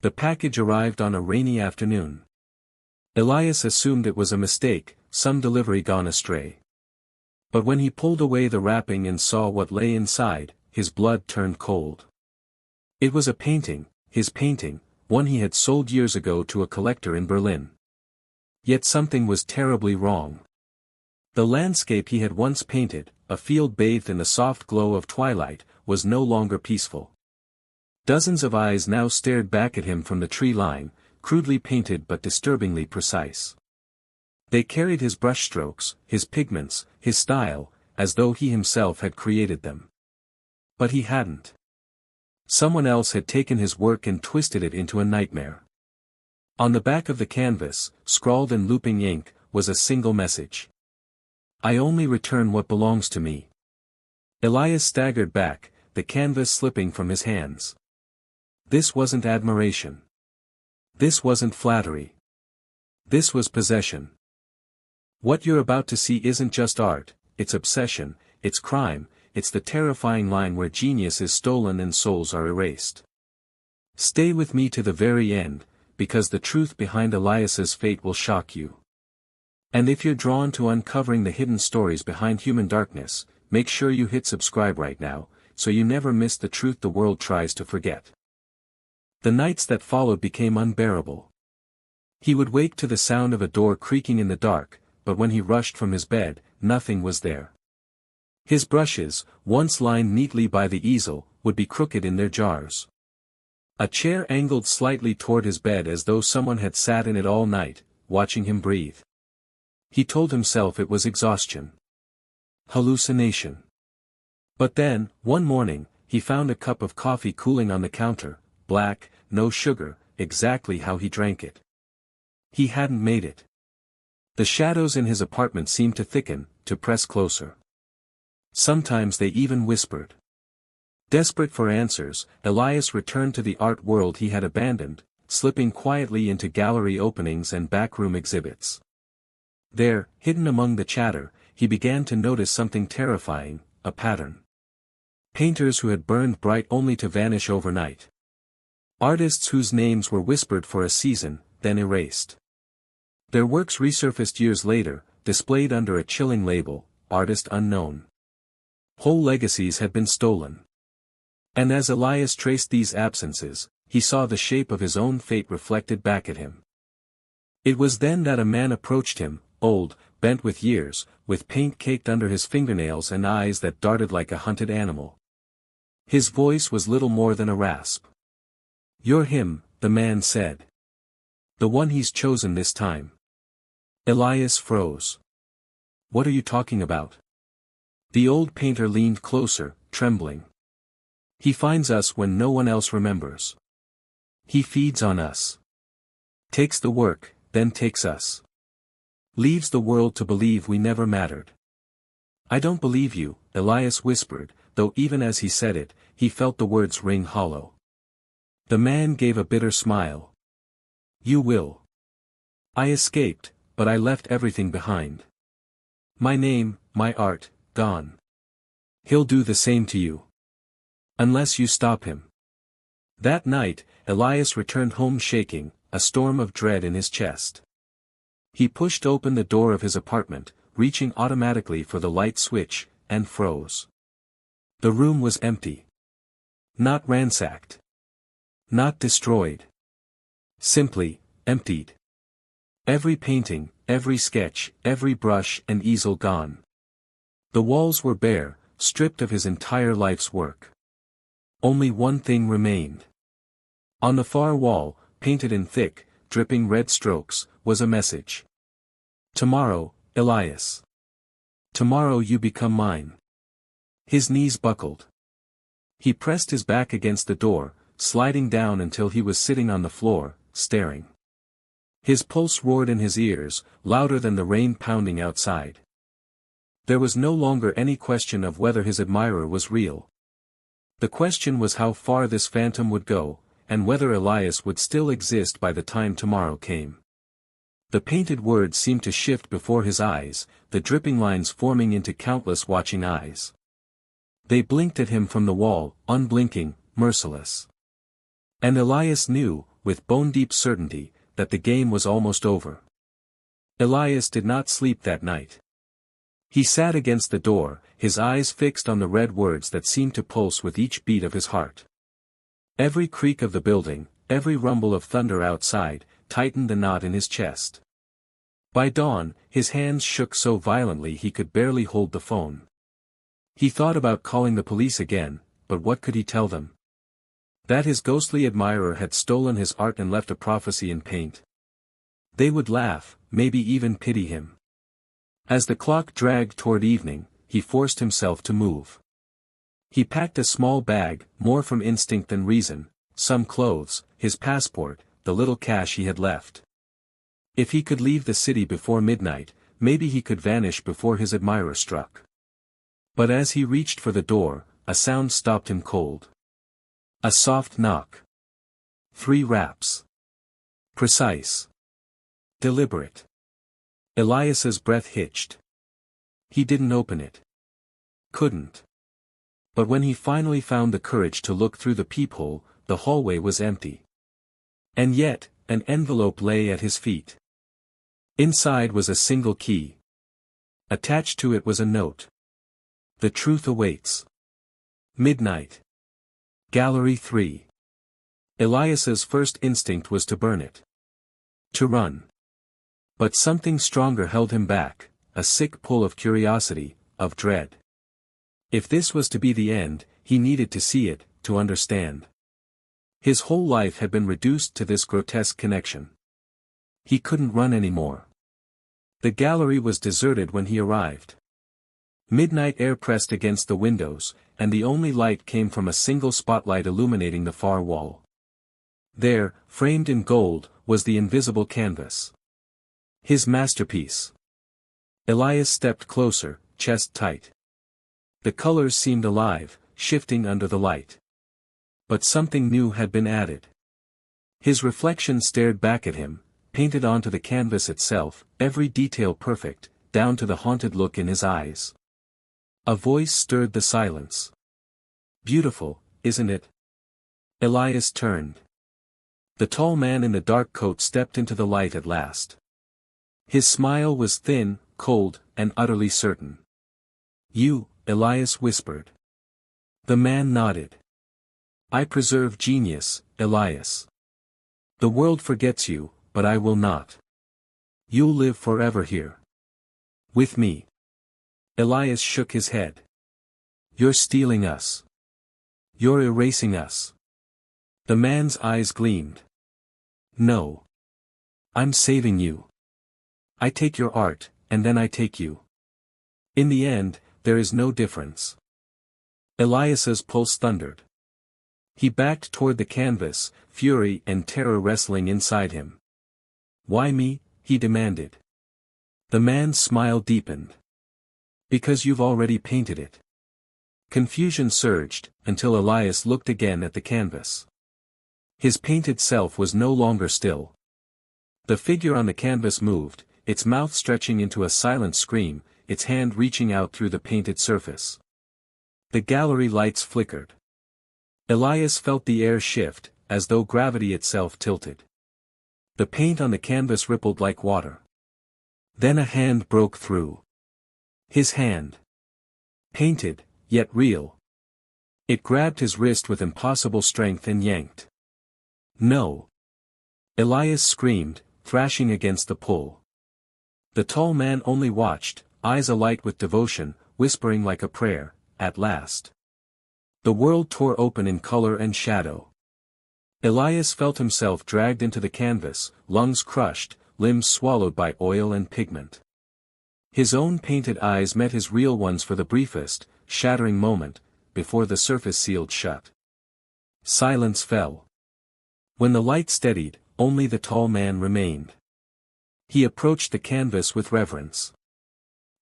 The package arrived on a rainy afternoon. Elias assumed it was a mistake, some delivery gone astray. But when he pulled away the wrapping and saw what lay inside, his blood turned cold. It was a painting, his painting, one he had sold years ago to a collector in Berlin. Yet something was terribly wrong. The landscape he had once painted, a field bathed in the soft glow of twilight, was no longer peaceful. Dozens of eyes now stared back at him from the tree line, crudely painted but disturbingly precise. They carried his brushstrokes, his pigments, his style, as though he himself had created them. But he hadn't. Someone else had taken his work and twisted it into a nightmare. On the back of the canvas, scrawled in looping ink, was a single message. I only return what belongs to me. Elias staggered back, the canvas slipping from his hands. This wasn't admiration. This wasn't flattery. This was possession. What you're about to see isn't just art, it's obsession, it's crime, it's the terrifying line where genius is stolen and souls are erased. Stay with me to the very end, because the truth behind Elias's fate will shock you. And if you're drawn to uncovering the hidden stories behind human darkness, make sure you hit subscribe right now, so you never miss the truth the world tries to forget. The nights that followed became unbearable. He would wake to the sound of a door creaking in the dark, but when he rushed from his bed, nothing was there. His brushes, once lined neatly by the easel, would be crooked in their jars. A chair angled slightly toward his bed as though someone had sat in it all night, watching him breathe. He told himself it was exhaustion. Hallucination. But then, one morning, he found a cup of coffee cooling on the counter, black, no sugar, exactly how he drank it. He hadn't made it. The shadows in his apartment seemed to thicken, to press closer. Sometimes they even whispered. Desperate for answers, Elias returned to the art world he had abandoned, slipping quietly into gallery openings and backroom exhibits. There, hidden among the chatter, he began to notice something terrifying, a pattern. Painters who had burned bright only to vanish overnight. Artists whose names were whispered for a season, then erased. Their works resurfaced years later, displayed under a chilling label, Artist Unknown. Whole legacies had been stolen. And as Elias traced these absences, he saw the shape of his own fate reflected back at him. It was then that a man approached him, old, bent with years, with paint caked under his fingernails and eyes that darted like a hunted animal. His voice was little more than a rasp. You're him, the man said. The one he's chosen this time. Elias froze. What are you talking about? The old painter leaned closer, trembling. He finds us when no one else remembers. He feeds on us. Takes the work, then takes us. Leaves the world to believe we never mattered. I don't believe you, Elias whispered, though even as he said it, he felt the words ring hollow. The man gave a bitter smile. You will. I escaped, but I left everything behind. My name, my art, gone. He'll do the same to you. Unless you stop him. That night, Elias returned home shaking, a storm of dread in his chest. He pushed open the door of his apartment, reaching automatically for the light switch, and froze. The room was empty. Not ransacked. Not destroyed. Simply, emptied. Every painting, every sketch, every brush and easel gone. The walls were bare, stripped of his entire life's work. Only one thing remained. On the far wall, painted in thick, dripping red strokes, was a message. Tomorrow, Elias. Tomorrow you become mine. His knees buckled. He pressed his back against the door, sliding down until he was sitting on the floor, staring. His pulse roared in his ears, louder than the rain pounding outside. There was no longer any question of whether his admirer was real. The question was how far this phantom would go, and whether Elias would still exist by the time tomorrow came. The painted words seemed to shift before his eyes, the dripping lines forming into countless watching eyes. They blinked at him from the wall, unblinking, merciless. And Elias knew, with bone-deep certainty, that the game was almost over. Elias did not sleep that night. He sat against the door, his eyes fixed on the red words that seemed to pulse with each beat of his heart. Every creak of the building, every rumble of thunder outside, tightened the knot in his chest. By dawn, his hands shook so violently he could barely hold the phone. He thought about calling the police again, but what could he tell them? That his ghostly admirer had stolen his art and left a prophecy in paint. They would laugh, maybe even pity him. As the clock dragged toward evening, he forced himself to move. He packed a small bag, more from instinct than reason, some clothes, his passport, the little cash he had left. If he could leave the city before midnight, maybe he could vanish before his admirer struck. But as he reached for the door, a sound stopped him cold. A soft knock. 3 raps. Precise. Deliberate. Elias's breath hitched. He didn't open it. Couldn't. But when he finally found the courage to look through the peephole, the hallway was empty. And yet, an envelope lay at his feet. Inside was a single key. Attached to it was a note. The truth awaits. Midnight. Gallery 3. Elias's first instinct was to burn it. To run. But something stronger held him back, a sick pull of curiosity, of dread. If this was to be the end, he needed to see it, to understand. His whole life had been reduced to this grotesque connection. He couldn't run anymore. The gallery was deserted when he arrived. Midnight air pressed against the windows, and the only light came from a single spotlight illuminating the far wall. There, framed in gold, was the invisible canvas. His masterpiece. Elias stepped closer, chest tight. The colors seemed alive, shifting under the light. But something new had been added. His reflection stared back at him, painted onto the canvas itself, every detail perfect, down to the haunted look in his eyes. A voice stirred the silence. Beautiful, isn't it? Elias turned. The tall man in the dark coat stepped into the light at last. His smile was thin, cold, and utterly certain. You, Elias whispered. The man nodded. I preserve genius, Elias. The world forgets you, but I will not. You'll live forever here. With me. Elias shook his head. You're stealing us. You're erasing us. The man's eyes gleamed. No. I'm saving you. I take your art, and then I take you. In the end, there is no difference. Elias's pulse thundered. He backed toward the canvas, fury and terror wrestling inside him. Why me? He demanded. The man's smile deepened. Because you've already painted it. Confusion surged, until Elias looked again at the canvas. His painted self was no longer still. The figure on the canvas moved, its mouth stretching into a silent scream, its hand reaching out through the painted surface. The gallery lights flickered. Elias felt the air shift, as though gravity itself tilted. The paint on the canvas rippled like water. Then a hand broke through. His hand. Painted, yet real. It grabbed his wrist with impossible strength and yanked. No. Elias screamed, thrashing against the pull. The tall man only watched, eyes alight with devotion, whispering like a prayer, at last. The world tore open in color and shadow. Elias felt himself dragged into the canvas, lungs crushed, limbs swallowed by oil and pigment. His own painted eyes met his real ones for the briefest, shattering moment, before the surface sealed shut. Silence fell. When the light steadied, only the tall man remained. He approached the canvas with reverence.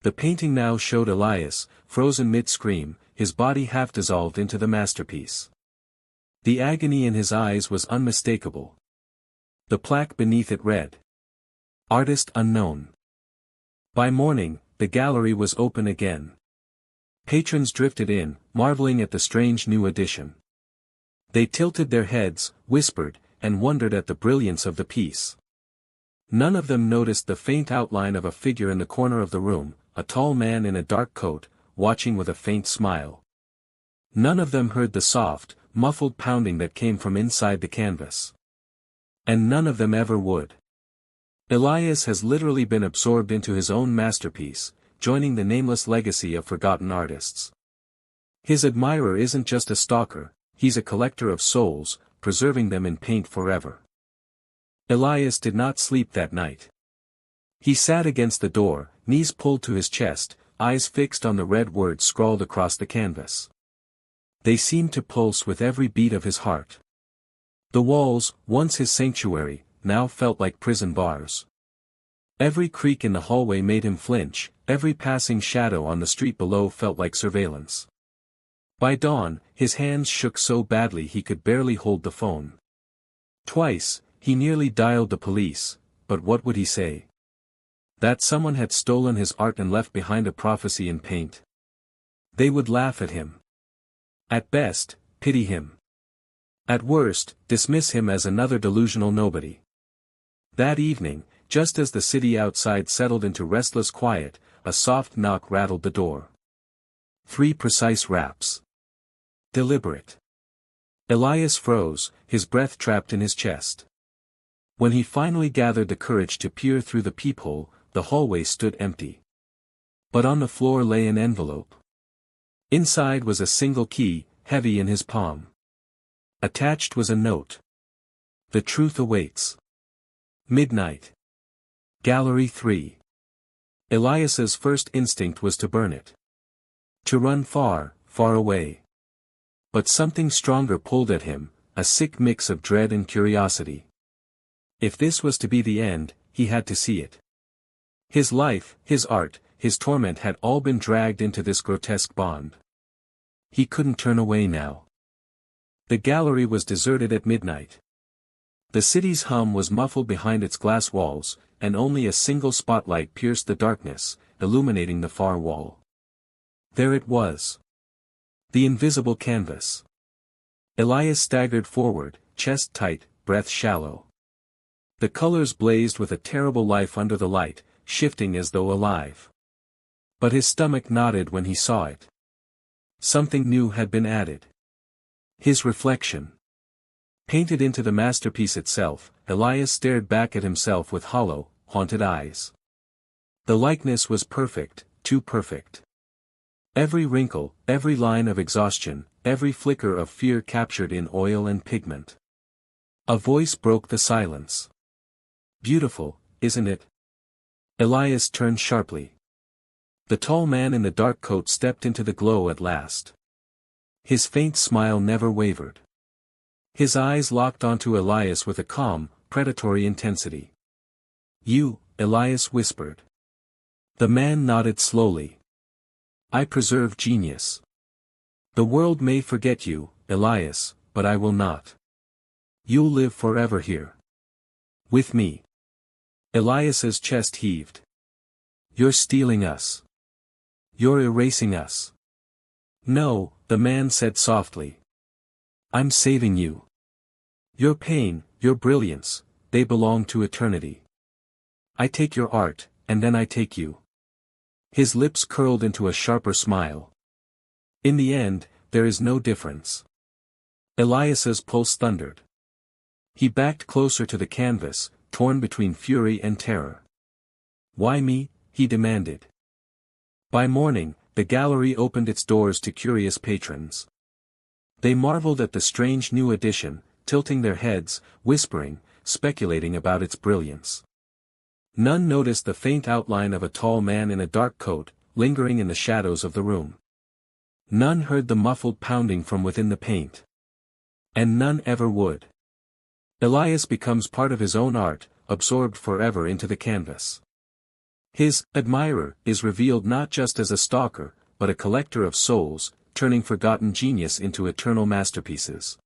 The painting now showed Elias, frozen mid-scream, his body half dissolved into the masterpiece. The agony in his eyes was unmistakable. The plaque beneath it read. Artist unknown. By morning, the gallery was open again. Patrons drifted in, marveling at the strange new addition. They tilted their heads, whispered, and wondered at the brilliance of the piece. None of them noticed the faint outline of a figure in the corner of the room, a tall man in a dark coat, watching with a faint smile. None of them heard the soft, muffled pounding that came from inside the canvas. And none of them ever would. Elias has literally been absorbed into his own masterpiece, joining the nameless legacy of forgotten artists. His admirer isn't just a stalker, he's a collector of souls, preserving them in paint forever. Elias did not sleep that night. He sat against the door, knees pulled to his chest, eyes fixed on the red words scrawled across the canvas. They seemed to pulse with every beat of his heart. The walls, once his sanctuary, now felt like prison bars. Every creak in the hallway made him flinch, every passing shadow on the street below felt like surveillance. By dawn, his hands shook so badly he could barely hold the phone. Twice, he nearly dialed the police, but what would he say? That someone had stolen his art and left behind a prophecy in paint. They would laugh at him. At best, pity him. At worst, dismiss him as another delusional nobody. That evening, just as the city outside settled into restless quiet, a soft knock rattled the door. 3 precise raps. Deliberate. Elias froze, his breath trapped in his chest. When he finally gathered the courage to peer through the peephole, the hallway stood empty. But on the floor lay an envelope. Inside was a single key, heavy in his palm. Attached was a note. The truth awaits. Midnight. Gallery 3. Elias's first instinct was to burn it. To run far, far away. But something stronger pulled at him, a sick mix of dread and curiosity. If this was to be the end, he had to see it. His life, his art, his torment had all been dragged into this grotesque bond. He couldn't turn away now. The gallery was deserted at midnight. The city's hum was muffled behind its glass walls, and only a single spotlight pierced the darkness, illuminating the far wall. There it was. The invisible canvas. Elias staggered forward, chest tight, breath shallow. The colors blazed with a terrible life under the light, shifting as though alive. But his stomach nodded when he saw it. Something new had been added. His reflection. Painted into the masterpiece itself, Elias stared back at himself with hollow, haunted eyes. The likeness was perfect, too perfect. Every wrinkle, every line of exhaustion, every flicker of fear captured in oil and pigment. A voice broke the silence. Beautiful, isn't it? Elias turned sharply. The tall man in the dark coat stepped into the glow at last. His faint smile never wavered. His eyes locked onto Elias with a calm, predatory intensity. You, Elias whispered. The man nodded slowly. I preserve genius. The world may forget you, Elias, but I will not. You'll live forever here. With me. Elias's chest heaved. You're stealing us. You're erasing us. No, the man said softly. I'm saving you. Your pain, your brilliance, they belong to eternity. I take your art, and then I take you. His lips curled into a sharper smile. In the end, there is no difference. Elias's pulse thundered. He backed closer to the canvas, torn between fury and terror. Why me? He demanded. By morning, the gallery opened its doors to curious patrons. They marveled at the strange new addition, tilting their heads, whispering, speculating about its brilliance. None noticed the faint outline of a tall man in a dark coat, lingering in the shadows of the room. None heard the muffled pounding from within the paint. And none ever would. Elias becomes part of his own art, absorbed forever into the canvas. His admirer is revealed not just as a stalker, but a collector of souls, turning forgotten genius into eternal masterpieces.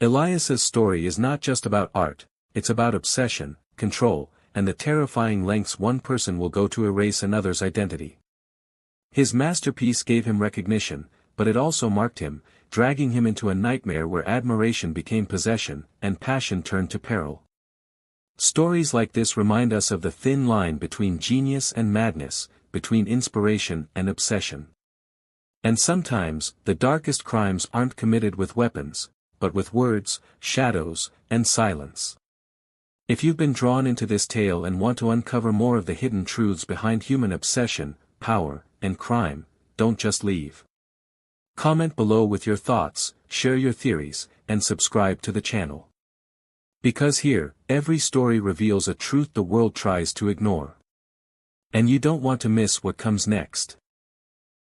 Elias's story is not just about art, it's about obsession, control, and the terrifying lengths one person will go to erase another's identity. His masterpiece gave him recognition, but it also marked him, dragging him into a nightmare where admiration became possession, and passion turned to peril. Stories like this remind us of the thin line between genius and madness, between inspiration and obsession. And sometimes, the darkest crimes aren't committed with weapons, but with words, shadows, and silence. If you've been drawn into this tale and want to uncover more of the hidden truths behind human obsession, power, and crime, don't just leave. Comment below with your thoughts, share your theories, and subscribe to the channel. Because here, every story reveals a truth the world tries to ignore. And you don't want to miss what comes next.